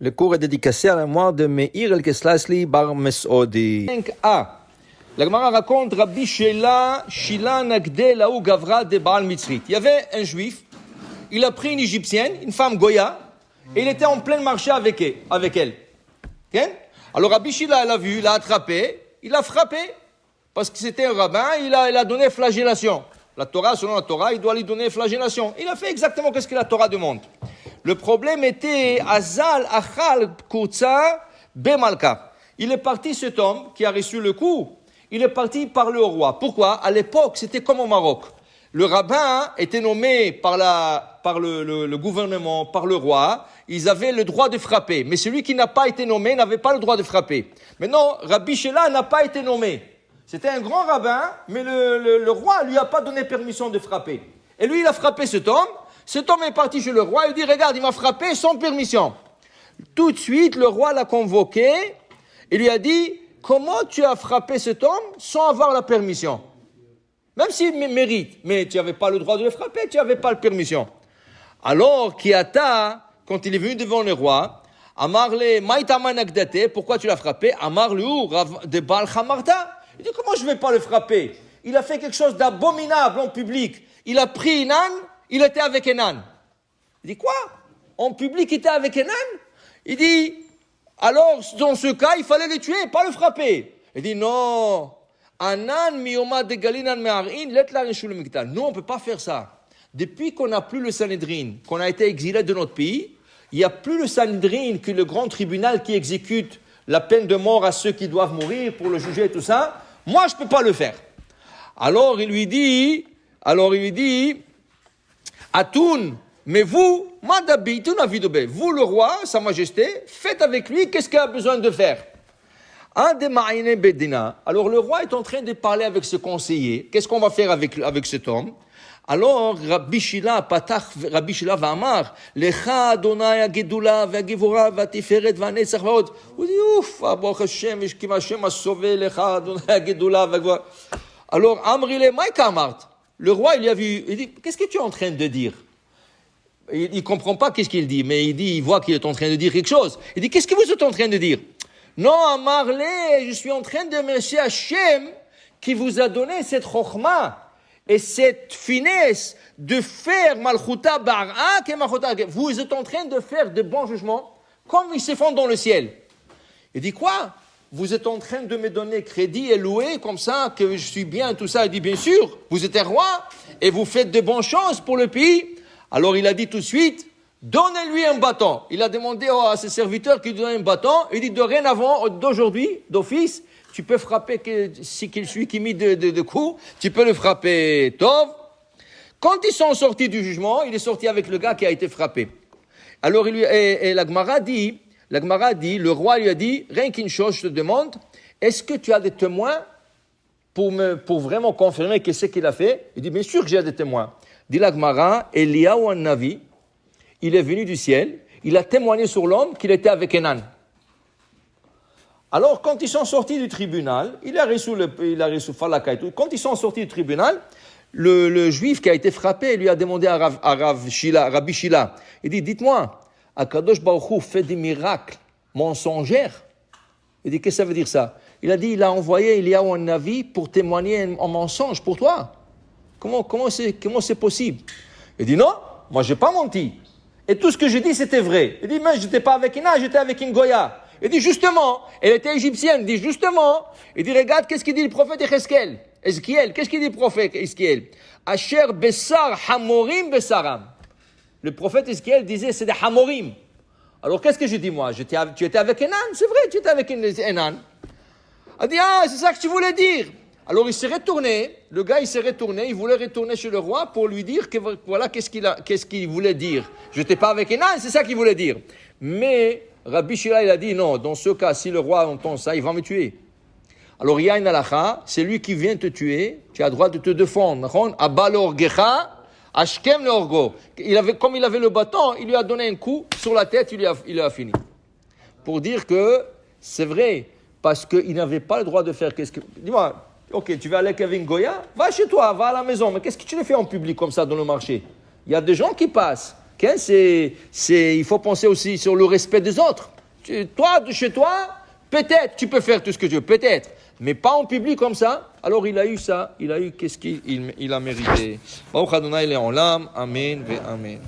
Le cours est dédicacé à la mémoire de Meir el-Keslasli bar Mesoudi. 5a. La Gemara raconte Rabbi Shela Nagde Laou Gavra de Baal Mitzrit. Il y avait un juif, il a pris une égyptienne, une femme Goya, et il était en plein marché avec elle. Okay? Alors Rabbi Shela l'a vu, l'a attrapé, il l'a frappé, parce que c'était un rabbin, il a donné flagellation. La Torah, selon la Torah, il doit lui donner flagellation. Il a fait exactement ce que la Torah demande. Le problème était Azal Achal Kurza Bemalka. Il est parti, cet homme qui a reçu le coup, il est parti parler au roi. Pourquoi? À l'époque, c'était comme au Maroc. Le rabbin était nommé par le gouvernement, par le roi. Ils avaient le droit de frapper. Mais celui qui n'a pas été nommé n'avait pas le droit de frapper. Maintenant, Rabbi Shela n'a pas été nommé. C'était un grand rabbin, mais le roi ne lui a pas donné permission de frapper. Et lui, il a frappé cet homme. Cet homme est parti chez le roi, il dit, regarde, il m'a frappé sans permission. Tout de suite, le roi l'a convoqué et lui a dit, comment tu as frappé cet homme sans avoir la permission? Même s'il mérite, mais tu n'avais pas le droit de le frapper, tu n'avais pas la permission. Alors, Kiata, quand il est venu devant le roi, Amarle, Maïtama Nagdate, pourquoi tu l'as frappé? Amarle, de Baal Chamarta. Il dit, comment je ne vais pas le frapper? Il a fait quelque chose d'abominable en public. Il a pris une âne. Il était avec un âne. Il dit quoi? En public, il était avec un âne? Il dit, alors, dans ce cas, il fallait le tuer, pas le frapper. Il dit, non. Un âne, mioma de galinan me'arin, let la reshul miktal. Nous, on ne peut pas faire ça. Depuis qu'on n'a plus le Sanhedrin, qu'on a été exilé de notre pays, il n'y a plus le Sanhedrin que le grand tribunal qui exécute la peine de mort à ceux qui doivent mourir pour le juger et tout ça. Moi, je ne peux pas le faire. Alors, il lui dit, Atoun, mais vous, vous le roi, sa majesté, faites avec lui, qu'est-ce qu'il a besoin de faire? Alors le roi est en train de parler avec ce conseiller, qu'est-ce qu'on va faire avec cet homme? Alors Rabbi Shila va amar, Lecha Adonai hagedula v'hagevura v'hatiferet v'hanetzach v'hod. Il dit ouf, Baruch Hashem, Kim Hashem a sauvé Lecha Adonai hagedula v'hagevura. Alors Amrile Maïkamart. Le roi, il dit, qu'est-ce que tu es en train de dire? Il ne comprend pas qu'est-ce qu'il dit, mais il voit qu'il est en train de dire quelque chose. Il dit, qu'est-ce que vous êtes en train de dire? Non, Amarle, je suis en train de remercier Hachem qui vous a donné cette chokhma et cette finesse de faire malchuta bar'a que malchuta. Vous êtes en train de faire de bons jugements comme ils se font dans le ciel. Il dit quoi? Vous êtes en train de me donner crédit et louer comme ça, que je suis bien, tout ça. Il dit, bien sûr, vous êtes un roi et vous faites de bonnes choses pour le pays. Alors il a dit tout de suite, donnez-lui un bâton. Il a demandé à ses serviteurs qu'il lui donne un bâton. Il dit, dorénavant, d'aujourd'hui, d'office, tu peux frapper celui qui mit de coups, tu peux le frapper. Tov. Quand ils sont sortis du jugement, il est sorti avec le gars qui a été frappé. Alors la Gemara dit, le roi lui a dit, rien qu'une chose, je te demande, est-ce que tu as des témoins pour vraiment confirmer que c'est qu'il a fait? Il dit, bien sûr que j'ai des témoins. Dit la Gemara, Eliyahu an-Navi, il est venu du ciel, il a témoigné sur l'homme qu'il était avec un âne. Alors, quand ils sont sortis du tribunal, il a reçu Falaka et tout, quand ils sont sortis du tribunal, le juif qui a été frappé lui a demandé à Rabbi Shila, il dit, dites-moi, Akadosh Baruch Hu fait des miracles mensongers. Il dit, qu'est-ce que ça veut dire ça? Il a dit, il a envoyé Eliyahu an-Navi pour témoigner un mensonge pour toi. Comment c'est possible? Il dit, non, moi j'ai pas menti. Et tout ce que j'ai dit, c'était vrai. Il dit, mais j'étais pas avec une âne, j'étais avec une Goya. Il dit, justement, elle était égyptienne. Il dit, justement. Il dit, regarde, qu'est-ce qu'il dit le prophète Ezekiel, qu'est-ce qu'il dit le prophète Ezekiel? Asher besar hamorim besaram. Le prophète Ezekiel disait, c'est des hamorim. Alors, qu'est-ce que je dis, moi? Tu étais avec un âne? C'est vrai, tu étais avec un âne. Il dit, c'est ça que tu voulais dire. Alors, il s'est retourné, il voulait retourner chez le roi pour lui dire que voilà, qu'est-ce qu'il voulait dire. Je n'étais pas avec un âne, c'est ça qu'il voulait dire. Mais, Rabbi Shila, il a dit, non, dans ce cas, si le roi entend ça, il va me tuer. Alors, il y a une halakha, c'est lui qui vient te tuer, tu as le droit de te défendre. Abalor gecha, ashkem leorgo. Comme il avait le bâton, il lui a donné un coup sur la tête, il a fini. Pour dire que c'est vrai, parce qu'il n'avait pas le droit de faire dis-moi, ok, tu veux aller avec Goya, va chez toi, va à la maison, mais qu'est-ce que tu le fais en public comme ça dans le marché? Il y a des gens qui passent, Il faut penser aussi sur le respect des autres. Toi, de chez toi, peut-être, tu peux faire tout ce que tu veux, peut-être, mais pas en public comme ça. Alors il a eu ça, il a eu qu'est-ce qu'il a mérité. Baruch Adonai Le'olam, Amen ve Amen.